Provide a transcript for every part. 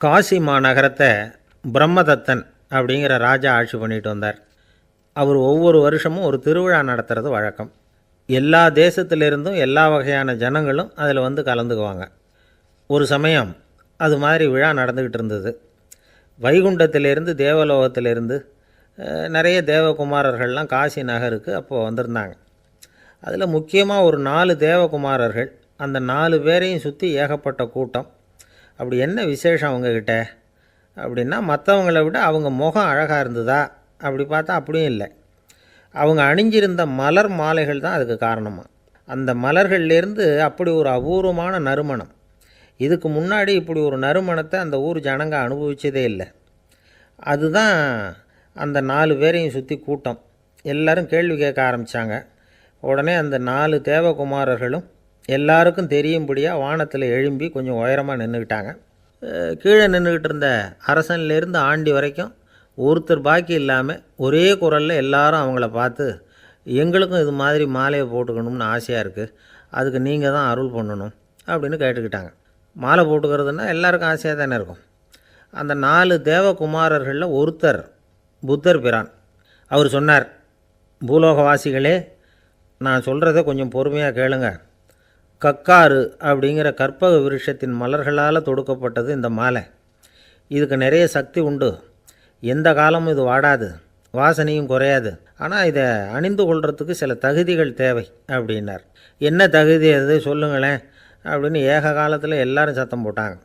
காசி மாநகரத்தை பிரம்மதத்தன் அப்படிங்கிற ராஜா ஆட்சி பண்ணிட்டு வந்தார். அவர் ஒவ்வொரு வருஷமும் ஒரு திருவிழா நடத்துறது வழக்கம். எல்லா தேசத்திலிருந்தும் எல்லா வகையான ஜனங்களும் அதில் வந்து கலந்துக்குவாங்க. ஒரு சமயம் அது மாதிரி விழா நடந்துக்கிட்டு இருந்தது. வைகுண்டத்திலேருந்து தேவலோகத்திலேருந்து நிறைய தேவகுமாரர்கள்லாம் காசி நகருக்கு அப்போது வந்திருந்தாங்க. அதில் முக்கியமாக ஒரு 4 தேவகுமாரர்கள். அந்த 4 பேரையும் சுற்றி ஏகப்பட்ட கூட்டம். அப்படி என்ன விசேஷம் அவங்கக்கிட்ட அப்படின்னா, மற்றவங்கள விட அவங்க முகம் அழகாக இருந்ததா அப்படி பார்த்தா அப்படியும் இல்லை. அவங்க அணிஞ்சிருந்த மலர் மாலைகள் தான் அதுக்கு காரணமாக. அந்த மலர்கள்லேருந்து அப்படி ஒரு அபூர்வமான நறுமணம். இதுக்கு முன்னாடி இப்படி ஒரு நறுமணத்தை அந்த ஊர் ஜனங்க அனுபவிச்சதே இல்லை. அதுதான் அந்த 4 பேரையும் சுற்றி கூட்டம். எல்லோரும் கேள்வி கேட்க ஆரம்பித்தாங்க. உடனே அந்த 4 தேவகுமாரர்களும் எல்லாருக்கும் தெரியும்படியாக வானத்தில் எழும்பி கொஞ்சம் உயரமாக நின்றுக்கிட்டாங்க. கீழே நின்றுக்கிட்டு இருந்த அரசன்லேருந்து ஆண்டி வரைக்கும் ஒருத்தர் பாக்கி இல்லாமல் ஒரே குரலில் எல்லாரும் அவங்கள பார்த்து, எங்களுக்கும் இது மாதிரி மாலையை போட்டுக்கணும்னு ஆசையாக இருக்குது, அதுக்கு நீங்கள் தான் அருள் பண்ணணும் அப்படின்னு கேட்டுக்கிட்டாங்க. மாலை போட்டுக்கிறதுனா எல்லாருக்கும் ஆசையாக தானே இருக்கும். அந்த 4 தேவகுமாரர்களில் ஒருத்தர் புத்தர் பிரான். அவர் சொன்னார், பூலோகவாசிகளே, நான் சொல்கிறத கொஞ்சம் பொறுமையாக கேளுங்க. கக்காரு அப்படிங்கிற கற்பக விருஷத்தின் மலர்களால் தொடுக்கப்பட்டது இந்த மாலை. இதுக்கு நிறைய சக்தி உண்டு. எந்த காலமும் இது வாடாது, வாசனையும் குறையாது. ஆனால் இதை அணிந்து கொள்கிறதுக்கு சில தகுதிகள் தேவை அப்படின்னார். என்ன தகுதி அது சொல்லுங்களேன் அப்படின்னு ஏக காலத்தில் எல்லாரும் சத்தம் போட்டாங்க.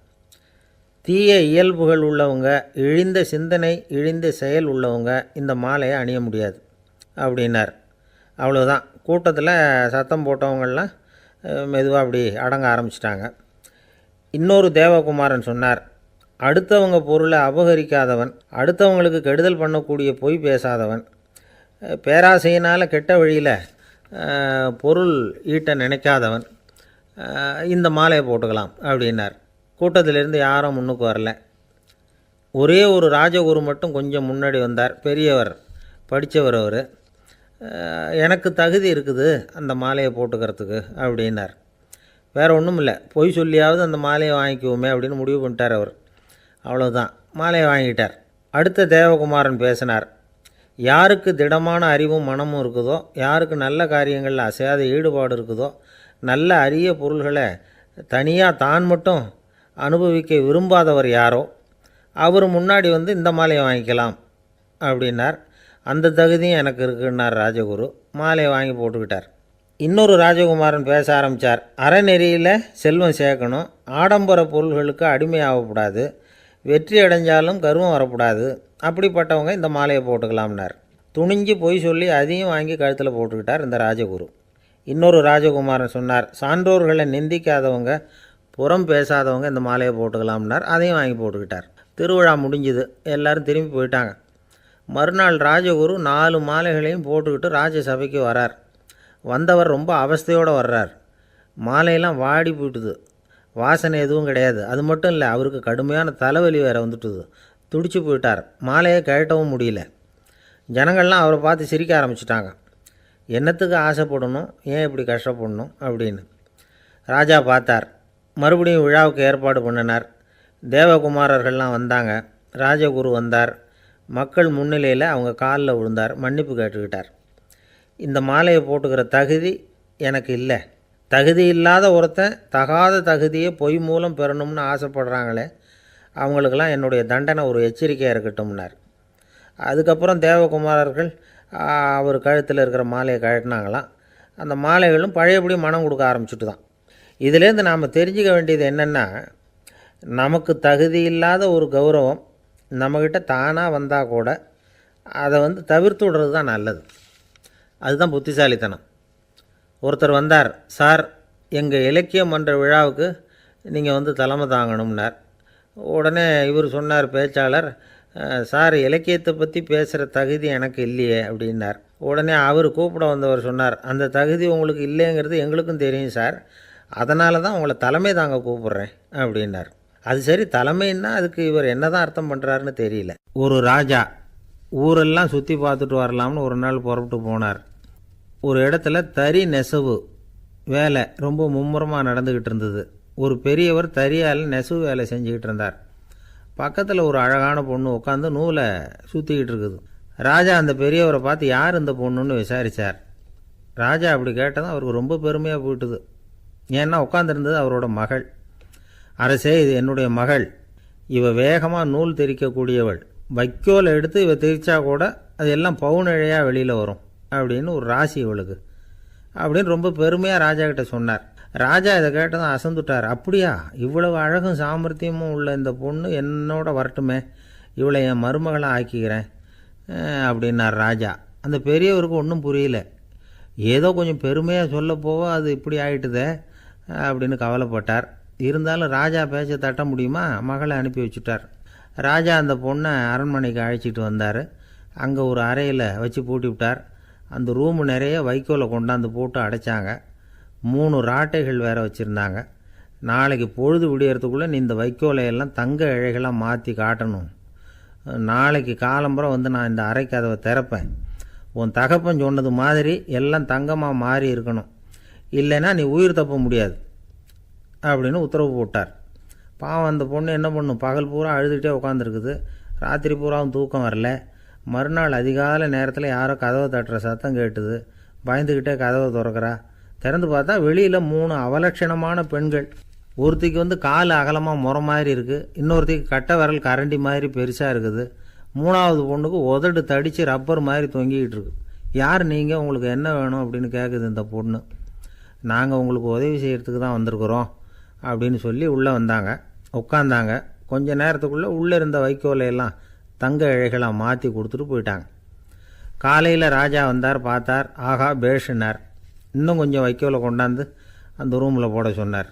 தீய இயல்புகள் உள்ளவங்க, இழிந்த சிந்தனை, இழிந்த செயல் உள்ளவங்க இந்த மாலையை அணிய முடியாது அப்படின்னார். அவ்வளோதான். கூட்டத்தில் சத்தம் போட்டவங்கள்லாம் மெதுவாக அப்படி அடங்க ஆரம்பிச்சிட்டாங்க. இன்னொரு தேவகுமாரன் சொன்னார், அடுத்தவங்க பொருளை அபகரிக்காதவன், அடுத்தவங்களுக்கு கெடுதல் பண்ணக்கூடிய பொய் பேசாதவன், பேராசையினால் கெட்ட வழியில் பொருள் ஈட்ட நினைக்காதவன் இந்த மாலையை போட்டுக்கலாம் அப்படின்னார். கூட்டத்திலேருந்து யாரும் முன்னுக்கு வரல. ஒரே ஒரு ராஜகுரு மட்டும் கொஞ்சம் முன்னாடி வந்தார். பெரியவர், படித்தவர். அவர், எனக்கு தகுதி இருக்குது அந்த மாலையை போட்டுக்கிறதுக்கு அப்படின்னார். வேறு ஒன்றும் இல்லை, பொய் சொல்லியாவது அந்த மாலையை வாங்கிக்குவோமே அப்படின்னு முடிவு பண்ணிட்டார் அவர். அவ்வளோதான், மாலையை வாங்கிட்டார். அடுத்த தேவகுமாரன் பேசினார். யாருக்கு திடமான அறிவும் மனமும் இருக்குதோ, யாருக்கு நல்ல காரியங்களில் அசையாத ஈடுபாடு இருக்குதோ, நல்ல அரிய பொருள்களை தனியாக தான் மட்டும் அனுபவிக்க விரும்பாதவர் யாரோ அவர் முன்னாடி வந்து இந்த மாலையை வாங்கிக்கலாம் அப்படின்னார். அந்த தகுதியும் எனக்கு இருக்குன்னார் ராஜகுரு. மாலையை வாங்கி போட்டுக்கிட்டார். இன்னொரு ராஜகுமாரன் பேச ஆரம்பித்தார். அறநெறியில் செல்வம் சேர்க்கணும், ஆடம்பர பொருள்களுக்கு அடிமையாகக்கூடாது, வெற்றி அடைஞ்சாலும் கர்வம் வரக்கூடாது, அப்படிப்பட்டவங்க இந்த மாலையை போட்டுக்கலாம்னார். துணிஞ்சு பொய் சொல்லி அதையும் வாங்கி கழுத்தில் போட்டுக்கிட்டார் இந்த ராஜகுரு. இன்னொரு ராஜகுமாரன் சொன்னார், சான்றோர்களை நிந்திக்காதவங்க, புறம் பேசாதவங்க இந்த மாலையை போட்டுக்கலாம்னார். அதையும் வாங்கி போட்டுக்கிட்டார். திருவிழா முடிஞ்சுது, எல்லோரும் திரும்பி போயிட்டாங்க. மறுநாள் ராஜகுரு 4 மாலைகளையும் போட்டுக்கிட்டு ராஜசபைக்கு வரார். வந்தவர் ரொம்ப அவஸ்தையோடு வர்றார். மாலையெல்லாம் வாடி போயிட்டுது, வாசனை எதுவும் கிடையாது. அது மட்டும் இல்லை, அவருக்கு கடுமையான தலைவலி வேறு வந்துட்டுது. துடிச்சு போயிட்டார். மாலையை கழட்டவும் முடியல. ஜனங்கள்லாம் அவரை பார்த்து சிரிக்க ஆரம்பிச்சிட்டாங்க. என்னத்துக்கு ஆசைப்படணும், ஏன் இப்படி கஷ்டப்படணும் அப்படின்னு. ராஜா பார்த்தார். மறுபடியும் விழாவுக்கு ஏற்பாடு பண்ணினார். தேவகுமாரர்கள்லாம் வந்தாங்க. ராஜகுரு வந்தார். மக்கள் முன்னிலையில் அவங்க காலில் விழுந்தார், மன்னிப்பு கேட்டுக்கிட்டார். இந்த மாலையை போட்டுக்கிற தகுதி எனக்கு இல்லை. தகுதி இல்லாத ஒருத்தன் தகாத தகுதியை பொய் மூலம் பெறணும்னு ஆசைப்படுறாங்களே, அவங்களுக்கெல்லாம் என்னுடைய தண்டனை ஒரு எச்சரிக்கையாக இருக்கட்டும்னார். அதுக்கப்புறம் தேவகுமாரர்கள் அவர் கழுத்தில் இருக்கிற மாலையை கழட்டினாங்களாம். அந்த மாலைகளும் பழையபடி மனம் கொடுக்க ஆரம்பிச்சுட்டு தான். இதிலேருந்து நாம் தெரிஞ்சுக்க வேண்டியது என்னென்னா, நமக்கு தகுதி இல்லாத ஒரு கௌரவம் நம்மக்கிட்ட தானாக வந்தால் கூட அதை வந்து தவிர்த்து விடுறது தான் நல்லது. அதுதான் புத்திசாலித்தனம். ஒருத்தர் வந்தார். சார், எங்கள் இலக்கிய மன்ற விழாவுக்கு நீங்கள் வந்து தலைமை தாங்கணும்னார். உடனே இவர் சொன்னார், பேச்சாளர், சார், இலக்கியத்தை பற்றி பேசுகிற தகுதி எனக்கு இல்லையே அப்படின்னார். உடனே அவர் கூப்பிட வந்தவர் சொன்னார், அந்த தகுதி உங்களுக்கு இல்லைங்கிறது எங்களுக்கும் தெரியும் சார், அதனால தான் உங்களை தலைமை தாங்க கூப்பிட்றேன் அப்படின்னார். அது சரி, தலைமைன்னா அதுக்கு இவர் என்ன தான் அர்த்தம் பண்ணுறாருன்னு தெரியல. ஒரு ராஜா ஊரெல்லாம் சுற்றி பார்த்துட்டு வரலாம்னு ஒரு நாள் புறப்பட்டு போனார். ஒரு இடத்துல தறி நெசவு வேலை ரொம்ப மும்முரமாக நடந்துக்கிட்டு இருந்தது. ஒரு பெரியவர் தறியால் நெசவு வேலை செஞ்சுக்கிட்டு இருந்தார். பக்கத்தில் ஒரு அழகான பொண்ணு உட்காந்து நூலை சுற்றிக்கிட்டு இருக்குது. ராஜா அந்த பெரியவரை பார்த்து யார் இந்த பொண்ணுன்னு விசாரித்தார். ராஜா அப்படி கேட்டதும் அவருக்கு ரொம்ப பெருமையாக போயிட்டுது. ஏன்னா உட்காந்துருந்தது அவரோட மகள். அரசே, இது என்னுடைய மகள். இவ வேகமாக நூல் தெரிக்கக்கூடியவள். வைக்கோலை எடுத்து இவ திரிச்சா கூட அது எல்லாம் பவுனிழையாக வெளியில் வரும் அப்படின்னு ஒரு ராசி இவளுக்கு அப்படின்னு ரொம்ப பெருமையாக ராஜா கிட்ட சொன்னார். ராஜா இதை கேட்டதும் அசந்துட்டார். அப்படியா, இவ்வளவு அழகும் சாமர்த்தியமும் உள்ள இந்த பொண்ணு என்னோட வரட்டுமே, இவளை என் மருமகளாக ஆக்கிக்கிறேன் அப்படின்னார் ராஜா. அந்த பெரியவருக்கு ஒன்றும் புரியல. ஏதோ கொஞ்சம் பெருமையாக சொல்ல போவ அது இப்படி ஆயிட்டுதே அப்படின்னு கவலைப்பட்டார். இருந்தாலும் ராஜா பேச்ச தட்ட முடியுமா, மகளை அனுப்பி வச்சுட்டார். ராஜா அந்த பொண்ணை அரண்மனைக்கு அழைச்சிட்டு வந்தார். அங்கே ஒரு அறையில் வச்சு பூட்டி விட்டார். அந்த ரூமு நிறைய வைக்கோலை கொண்டாந்து போட்டு அடைச்சாங்க. 3 ராட்டைகள் வேறு வச்சுருந்தாங்க. நாளைக்கு பொழுது விடியறதுக்குள்ளே நீ இந்த வைக்கோலையெல்லாம் தங்க இழைகளாக மாற்றி காட்டணும். நாளைக்கு காலம்புறம் வந்து நான் இந்த அறை கதவை திறப்பேன். உன் தகப்பன் சொன்னது மாதிரி எல்லாம் தங்கமாக மாறி இருக்கணும், இல்லைன்னா நீ உயிர் தப்ப முடியாது அப்படின்னு உத்தரவு போட்டார். பாவம் அந்த பொண்ணு என்ன பண்ணும், பகல் பூரா அழுதுகிட்டே உட்காந்துருக்குது. ராத்திரி பூராவும் தூக்கம் வரல. மறுநாள் அதிகாலை நேரத்தில் யாரோ கதவை தட்டுற சத்தம் கேட்டுது. பயந்துக்கிட்டே கதவை திறக்கிறா. திறந்து பார்த்தா வெளியில் 3 அவலட்சணமான பெண்கள். ஒருத்திக்கு வந்து கால் அகலமாக முறை மாதிரி இருக்குது, இன்னொருத்திக்கு கட்டை விரல் கரண்டி மாதிரி பெருசாக இருக்குது, 3ஆவது பொண்ணுக்கு உதடு தடித்து ரப்பர் மாதிரி தொங்கிக்கிட்டு இருக்கு. யார் நீங்கள், உங்களுக்கு என்ன வேணும் அப்படின்னு கேட்குது இந்த பொண்ணு. நாங்கள் உங்களுக்கு உதவி செய்கிறதுக்கு தான் வந்திருக்கிறோம் அப்படின்னு சொல்லி உள்ளே வந்தாங்க. உட்காந்தாங்க. கொஞ்ச நேரத்துக்குள்ளே உள்ளே இருந்த வைக்கோலையெல்லாம் தங்க இழைகளாக மாற்றி கொடுத்துட்டு போயிட்டாங்க. காலையில் ராஜா வந்தார், பார்த்தார். ஆகா பேஷுனார். இன்னும் கொஞ்சம் வைக்கோலை கொண்டாந்து அந்த ரூமில் போட சொன்னார்.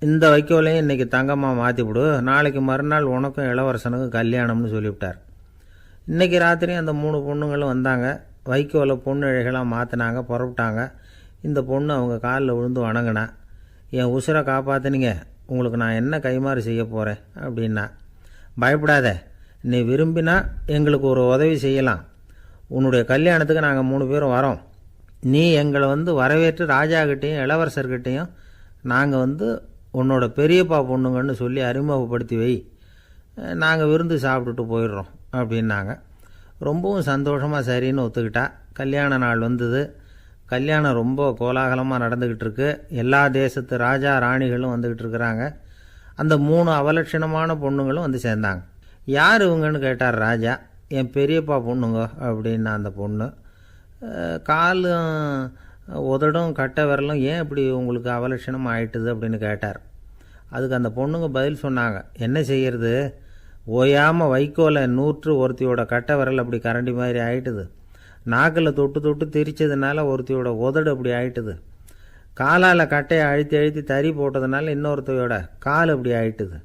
இந்த வைக்கோலையும் இன்றைக்கி தங்கமாக மாற்றிவிடு, நாளைக்கு மறுநாள் உனக்கும் இளவரசனுக்கும் கல்யாணம்னு சொல்லிவிட்டார். இன்றைக்கி ராத்திரி அந்த 3 பொண்ணுங்களும் வந்தாங்க. வைக்கோலை பொண்ணு இழைகளாக மாற்றினாங்க, புறப்பட்டாங்க. இந்த பொண்ணு அவங்க காலில் விழுந்து வணங்கினா. என் உசுரை காப்பாற்றினீங்க, உங்களுக்கு நான் என்ன கைமாறு செய்ய போகிறேன் அப்படின்னா. பயப்படாத, நீ விரும்பினா எங்களுக்கு ஒரு உதவி செய்யலாம். உன்னுடைய கல்யாணத்துக்கு நாங்கள் 3 பேரும் வரோம். நீ எங்களை வந்து வரவேற்று ராஜாக்கிட்டேயும் இளவரசர்கிட்டையும் நாங்கள் வந்து உன்னோட பெரியப்பா பொண்ணுங்கன்னு சொல்லி அறிமுகப்படுத்தி வை, நாங்கள் விருந்து சாப்பிட்டுட்டு போயிடுறோம் அப்படின்னாங்க. ரொம்பவும் சந்தோஷமாக சரின்னு ஒத்துக்கிட்டா. கல்யாண நாள் வந்தது. கல்யாணம் ரொம்ப கோலாகலமாக நடந்துக்கிட்டு இருக்கு. எல்லா தேசத்து ராஜா ராணிகளும் வந்துக்கிட்டு இருக்கிறாங்க. அந்த 3 அவலட்சணமான பொண்ணுங்களும் வந்து சேர்ந்தாங்க. யார் இவங்கன்னு கேட்டார் ராஜா. என் பெரியப்பா பொண்ணுங்க அப்படின்னா அந்த பொண்ணு. காலும் உதடும் கட்டை விரலும் ஏன் இப்படி உங்களுக்கு அவலட்சணமாக ஆயிட்டுது அப்படின்னு கேட்டார். அதுக்கு அந்த பொண்ணுங்க பதில் சொன்னாங்க. என்ன செய்யறது, ஓயாமல் வைக்கோலை நூற்று ஒருத்தியோட கட்டை விரல் அப்படி கரண்டி மாதிரி ஆயிட்டுது. நாக்கில் தொட்டு தொட்டு திரிச்சதுனால ஒருத்தியோட உதடு அப்படி ஆயிட்டுது. காலால் கட்டையை அழுத்தி அழுத்தி தறி போட்டதுனால இன்னொருத்தையோட கால் அப்படி ஆயிட்டுது.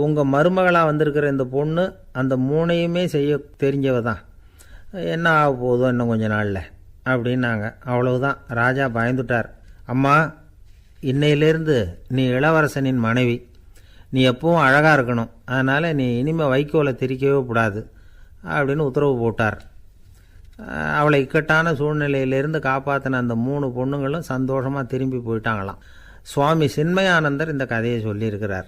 உங்கள் மருமகளாக வந்திருக்கிற இந்த பொண்ணு அந்த 3ஐயுமே செய்ய தெரிஞ்சவ தான். என்ன ஆக போதும் இன்னும் கொஞ்ச நாளில் அப்படின்னாங்க. அவ்வளவுதான். ராஜா பயந்துட்டார். அம்மா, இன்னையிலேருந்து நீ இளவரசனின் மனைவி. நீ எப்பவும் அழகாக இருக்கணும். அதனால் நீ இனிமேல் வைக்கோலை திரிக்கவே கூடாது அப்படின்னு உத்தரவு போட்டார். அவளை இக்கட்டான சூழ்நிலையிலிருந்து காப்பாற்றின அந்த 3 பொண்ணுங்களும் சந்தோஷமாக திரும்பி போயிட்டாங்களாம். சுவாமி சின்மயானந்தர் இந்த கதையை சொல்லியிருக்கிறார்.